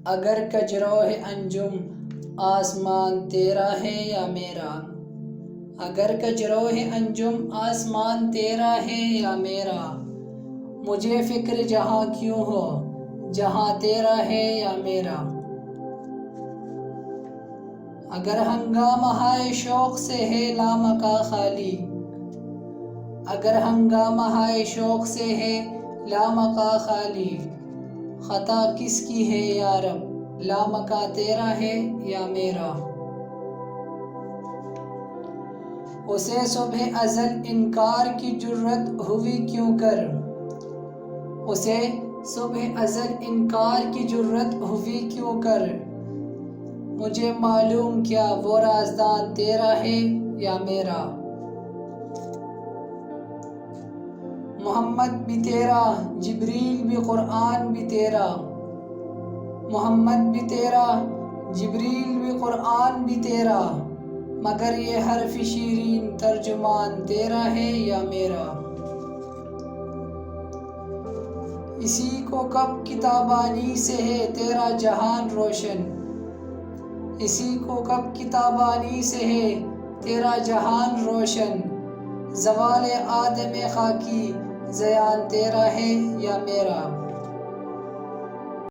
اگر کجروہ انجم آسمان تیرا ہے یا میرا، اگر کجروہ انجم آسمان تیرا ہے یا میرا، مجھے فکر جہاں کیوں ہو جہاں تیرا ہے یا میرا۔ اگر ہنگامہ ہائے شوق سے ہے لامکاں خالی، اگر ہنگامہ ہائے شوق سے ہے لامکاں خالی، خطا کس کی ہے یا رب لامکاں تیرا ہے یا میرا۔ اسے صبح ازل انکار کی جرت ہوئی کیوں کر، اسے صبح ازل انکار کی جرت ہوئی کیوں کر، مجھے معلوم کیا وہ رازدان تیرا ہے یا میرا۔ محمد بھی تیرا، جبریل بھی قرآن بھی تیرا، محمد بھی تیرا، جبریل بھی قرآن بھی تیرا، مگر یہ حرف شیرین ترجمان تیرا ہے یا میرا۔ اسی کو کب کتابانی سے ہے تیرا جہان روشن، اسی کو کب کتابانی سے ہے تیرا جہان روشن، زوال آدم خاکی زیان تیرا ہے یا میرا۔